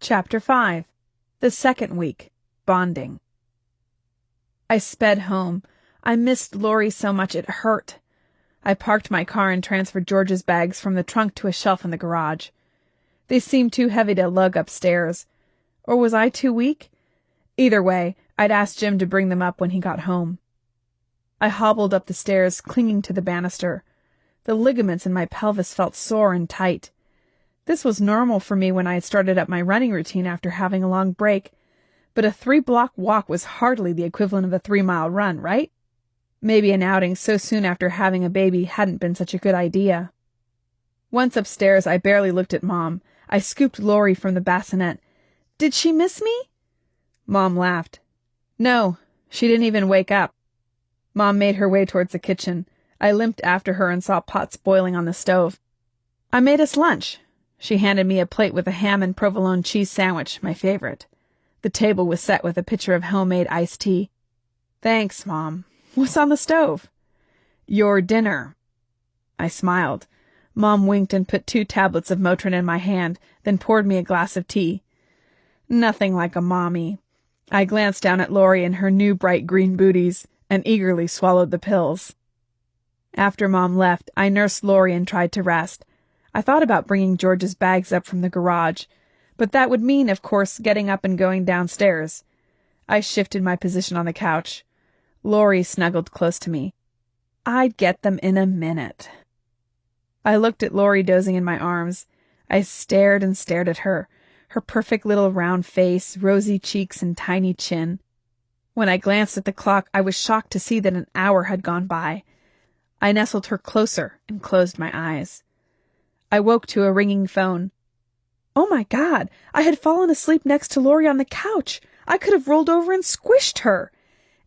Chapter 5. The Second Week. Bonding. I sped home. I missed Lori so much it hurt. I parked my car and transferred George's bags from the trunk to a shelf in the garage. They seemed too heavy to lug upstairs. Or was I too weak? Either way, I'd asked Jim to bring them up when he got home. I hobbled up the stairs, clinging to the banister. The ligaments in my pelvis felt sore and tight. This was normal for me when I had started up my running routine after having a long break, but a 3-block walk was hardly the equivalent of a 3-mile run, right? Maybe an outing so soon after having a baby hadn't been such a good idea. Once upstairs, I barely looked at Mom. I scooped Lori from the bassinet. "Did she miss me?" Mom laughed. "No, she didn't even wake up." Mom made her way towards the kitchen. I limped after her and saw pots boiling on the stove. "I made us lunch." She handed me a plate with a ham and provolone cheese sandwich, my favorite. The table was set with a pitcher of homemade iced tea. "Thanks, Mom. What's on the stove?" "Your dinner." I smiled. Mom winked and put 2 tablets of Motrin in my hand, then poured me a glass of tea. Nothing like a mommy. I glanced down at Lori and her new bright green booties, and eagerly swallowed the pills. After Mom left, I nursed Lori and tried to rest. I thought about bringing George's bags up from the garage, but that would mean, of course, getting up and going downstairs. I shifted my position on the couch. Lori snuggled close to me. I'd get them in a minute. I looked at Lori dozing in my arms. I stared and stared at her perfect little round face, rosy cheeks, and tiny chin. When I glanced at the clock, I was shocked to see that an hour had gone by. I nestled her closer and closed my eyes. I woke to a ringing phone. Oh my God, I had fallen asleep next to Lori on the couch. I could have rolled over and squished her.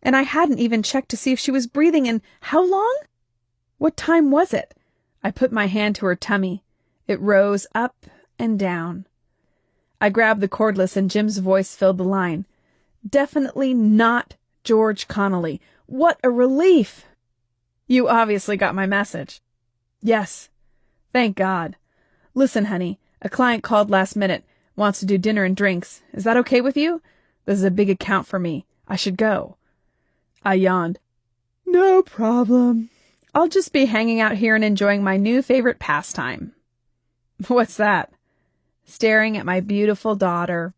And I hadn't even checked to see if she was breathing in how long? What time was it? I put my hand to her tummy. It rose up and down. I grabbed the cordless and Jim's voice filled the line. Definitely not George Connelly. What a relief! You obviously got my message. Yes. Thank God. Listen, honey, a client called last minute, wants to do dinner and drinks. Is that okay with you? This is a big account for me. I should go. I yawned. No problem. I'll just be hanging out here and enjoying my new favorite pastime. What's that? Staring at my beautiful daughter.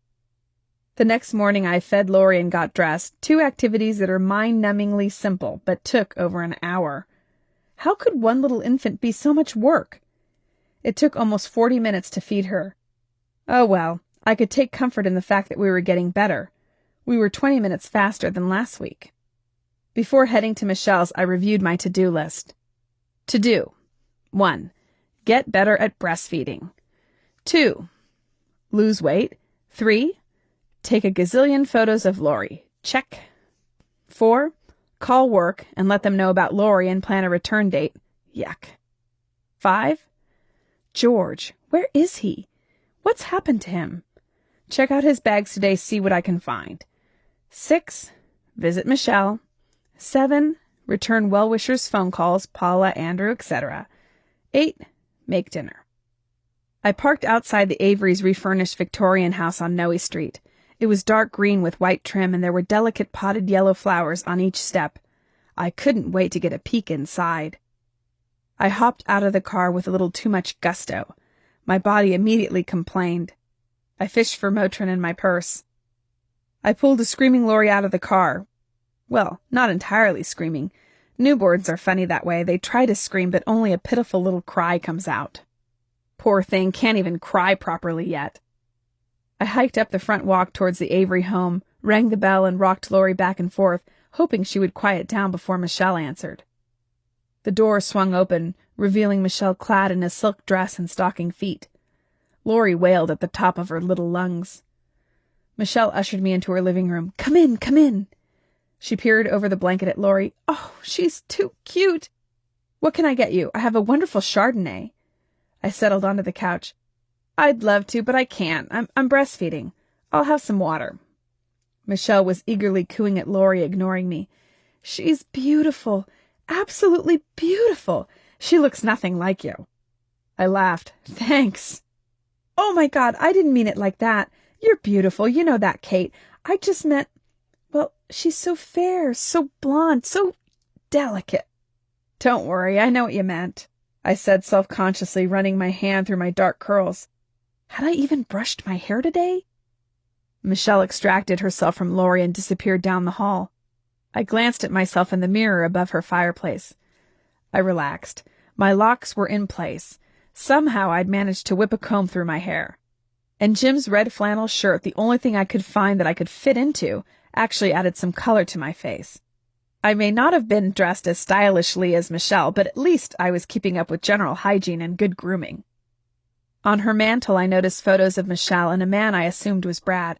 The next morning I fed Lori and got dressed, 2 activities that are mind-numbingly simple, but took over an hour. How could one little infant be so much work? It took almost 40 minutes to feed her. Oh well, I could take comfort in the fact that we were getting better. We were 20 minutes faster than last week. Before heading to Michelle's, I reviewed my to-do list. To do. 1. Get better at breastfeeding. 2. Lose weight. 3. Take a gazillion photos of Lori. Check. 4. Call work and let them know about Lori and plan a return date. Yuck. 5. George, where is he? What's happened to him? Check out his bags today, see what I can find. 6. Visit Michelle. 7. Return well-wishers' phone calls, Paula, Andrew, etc. 8. Make dinner. I parked outside the Avery's refurnished Victorian house on Noe Street. It was dark green with white trim, and there were delicate potted yellow flowers on each step. I couldn't wait to get a peek inside. I hopped out of the car with a little too much gusto. My body immediately complained. I fished for Motrin in my purse. I pulled a screaming Lori out of the car. Well, not entirely screaming. Newborns are funny that way. They try to scream, but only a pitiful little cry comes out. Poor thing can't even cry properly yet. I hiked up the front walk towards the Avery home, rang the bell, and rocked Lori back and forth, hoping she would quiet down before Michelle answered. The door swung open, revealing Michelle clad in a silk dress and stocking feet. Lori wailed at the top of her little lungs. Michelle ushered me into her living room. Come in, come in. She peered over the blanket at Lori. Oh, she's too cute. What can I get you? I have a wonderful Chardonnay. I settled onto the couch. I'd love to, but I can't. I'm breastfeeding. I'll have some water. Michelle was eagerly cooing at Lori, ignoring me. She's beautiful. Absolutely beautiful. She looks nothing like you. I laughed. Thanks. Oh my God, I didn't mean it like that. You're beautiful, you know that, Kate. I just meant, well, she's so fair, so blonde, so delicate. Don't worry, I know what you meant, I said self-consciously, running my hand through my dark curls. Had I even brushed my hair today? Michelle extracted herself from Laurie and disappeared down the hall. I glanced at myself in the mirror above her fireplace. I relaxed. My locks were in place. Somehow I'd managed to whip a comb through my hair. And Jim's red flannel shirt, the only thing I could find that I could fit into, actually added some color to my face. I may not have been dressed as stylishly as Michelle, but at least I was keeping up with general hygiene and good grooming. On her mantel I noticed photos of Michelle and a man I assumed was Brad.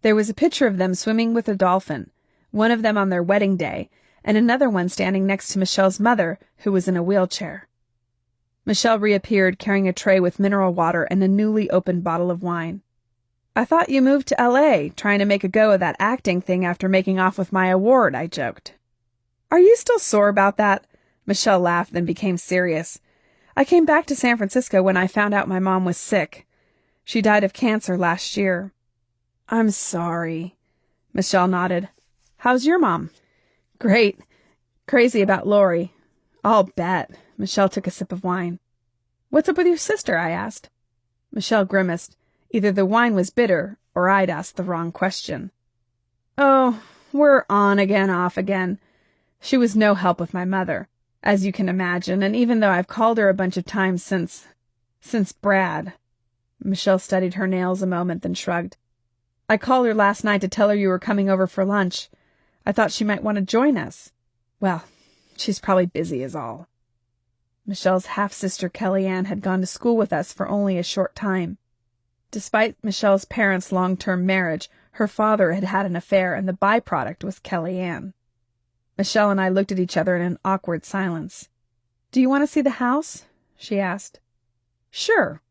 There was a picture of them swimming with a dolphin, one of them on their wedding day, and another one standing next to Michelle's mother, who was in a wheelchair. Michelle reappeared carrying a tray with mineral water and a newly opened bottle of wine. I thought you moved to L.A., trying to make a go of that acting thing after making off with my award, I joked. Are you still sore about that? Michelle laughed, then became serious. I came back to San Francisco when I found out my mom was sick. She died of cancer last year. I'm sorry. Michelle nodded. How's your mom? Great. Crazy about Laurie. I'll bet. Michelle took a sip of wine. What's up with your sister? I asked. Michelle grimaced. Either the wine was bitter, or I'd asked the wrong question. Oh, we're on again, off again. She was no help with my mother, as you can imagine, and even though I've called her a bunch of times since Brad. Michelle studied her nails a moment, then shrugged. I called her last night to tell her you were coming over for lunch. I thought she might want to join us. Well, she's probably busy is all. Michelle's half-sister Kellyanne had gone to school with us for only a short time. Despite Michelle's parents' long-term marriage, her father had had an affair, and the byproduct was Kellyanne. Michelle and I looked at each other in an awkward silence. Do you want to see the house? She asked. Sure.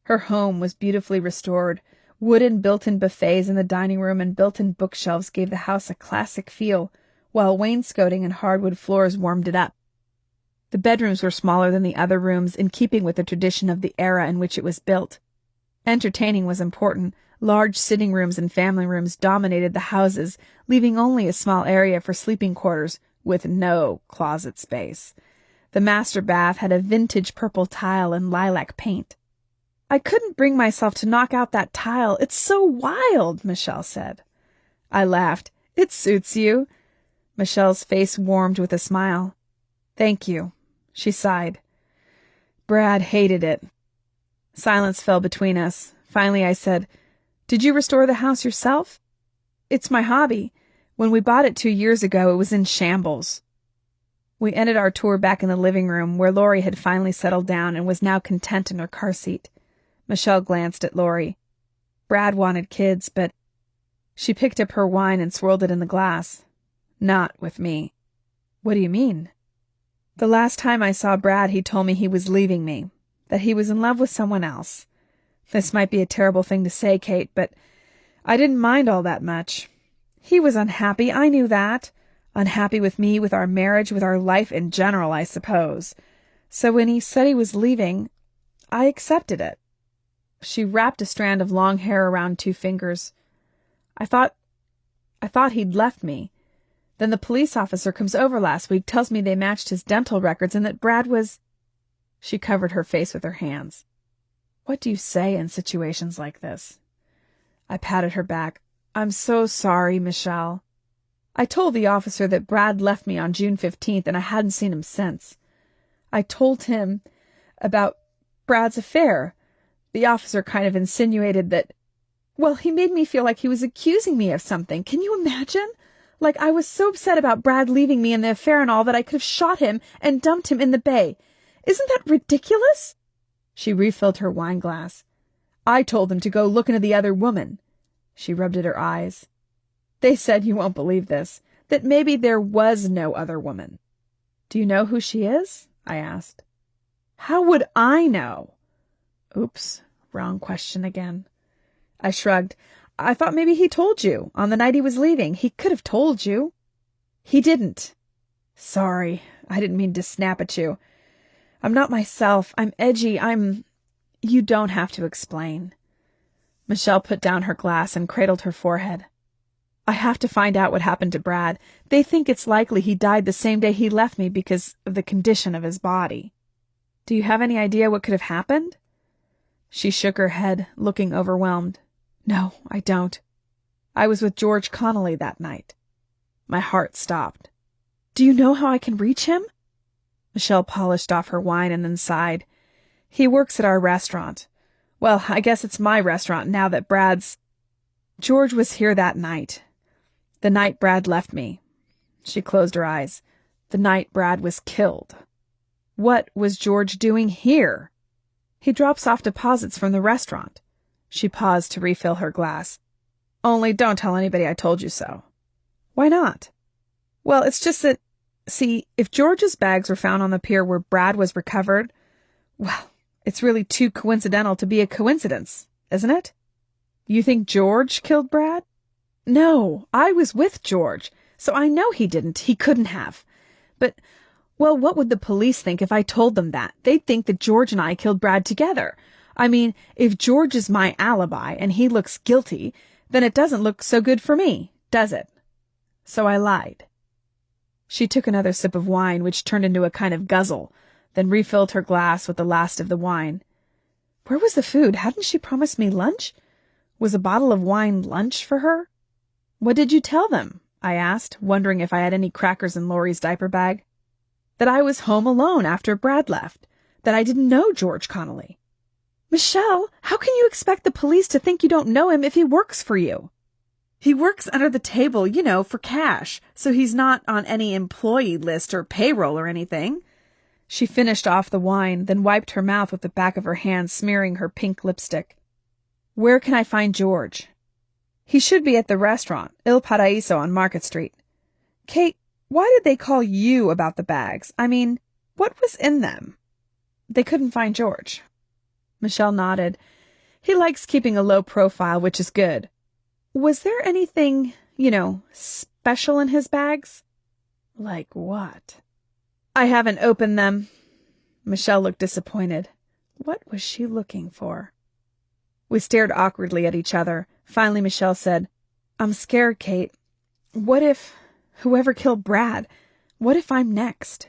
Her home was beautifully restored. Wooden built-in buffets in the dining room and built-in bookshelves gave the house a classic feel, while wainscoting and hardwood floors warmed it up. The bedrooms were smaller than the other rooms, in keeping with the tradition of the era in which it was built. Entertaining was important. Large sitting rooms and family rooms dominated the houses, leaving only a small area for sleeping quarters, with no closet space. The master bath had a vintage purple tile and lilac paint. I couldn't bring myself to knock out that tile. It's so wild, Michelle said. I laughed. It suits you. Michelle's face warmed with a smile. Thank you. She sighed. Brad hated it. Silence fell between us. Finally I said, Did you restore the house yourself? It's my hobby. When we bought it 2 years ago, it was in shambles. We ended our tour back in the living room, where Laurie had finally settled down and was now content in her car seat. Michelle glanced at Laurie. Brad wanted kids, but... She picked up her wine and swirled it in the glass. Not with me. What do you mean? The last time I saw Brad, he told me he was leaving me, that he was in love with someone else. This might be a terrible thing to say, Kate, but I didn't mind all that much. He was unhappy, I knew that. Unhappy with me, with our marriage, with our life in general, I suppose. So when he said he was leaving, I accepted it. She wrapped a strand of long hair around 2 fingers. I thought he'd left me. Then the police officer comes over last week, tells me they matched his dental records and that Brad was... She covered her face with her hands. What do you say in situations like this? I patted her back. I'm so sorry, Michelle. I told the officer that Brad left me on June 15th and I hadn't seen him since. I told him about Brad's affair. The officer kind of insinuated that... Well, he made me feel like he was accusing me of something. Can you imagine? Like I was so upset about Brad leaving me and the affair and all that I could have shot him and dumped him in the bay. Isn't that ridiculous? She refilled her wine glass. I told them to go look into the other woman. She rubbed at her eyes. They said, you won't believe this, that maybe there was no other woman. Do you know who she is? I asked. How would I know? Oops, wrong question again. I shrugged. I thought maybe he told you, on the night he was leaving. He could have told you. He didn't. Sorry, I didn't mean to snap at you. I'm not myself. I'm edgy. You don't have to explain. Michelle put down her glass and cradled her forehead. I have to find out what happened to Brad. They think it's likely he died the same day he left me because of the condition of his body. Do you have any idea what could have happened? She shook her head, looking overwhelmed. No, I don't. I was with George Connelly that night. My heart stopped. Do you know how I can reach him? Michelle polished off her wine and then sighed. He works at our restaurant. Well, I guess it's my restaurant now that Brad's... George was here that night. The night Brad left me. She closed her eyes. The night Brad was killed. What was George doing here? He drops off deposits from the restaurant. She paused to refill her glass. Only don't tell anybody I told you so. Why not? Well, it's just that, see, if George's bags were found on the pier where Brad was recovered, well, it's really too coincidental to be a coincidence, isn't it? You think George killed Brad? No, I was with George, so I know he didn't. He couldn't have. But, well, what would the police think if I told them that? They'd think that George and I killed Brad together. I mean, if George is my alibi and he looks guilty, then it doesn't look so good for me, does it? So I lied. She took another sip of wine, which turned into a kind of guzzle, then refilled her glass with the last of the wine. Where was the food? Hadn't she promised me lunch? Was a bottle of wine lunch for her? What did you tell them? I asked, wondering if I had any crackers in Laurie's diaper bag. That I was home alone after Brad left. That I didn't know George Connolly. Michelle, how can you expect the police to think you don't know him if he works for you? He works under the table, you know, for cash, so he's not on any employee list or payroll or anything. She finished off the wine, then wiped her mouth with the back of her hand, smearing her pink lipstick. Where can I find George? He should be at the restaurant, Il Paraiso on Market Street. Kate, why did they call you about the bags? I mean, what was in them? They couldn't find George. Michelle nodded. He likes keeping a low profile, which is good. Was there anything, special in his bags? Like what? I haven't opened them. Michelle looked disappointed. What was she looking for? We stared awkwardly at each other. Finally, Michelle said, I'm scared, Kate. What if, whoever killed Brad, what if I'm next?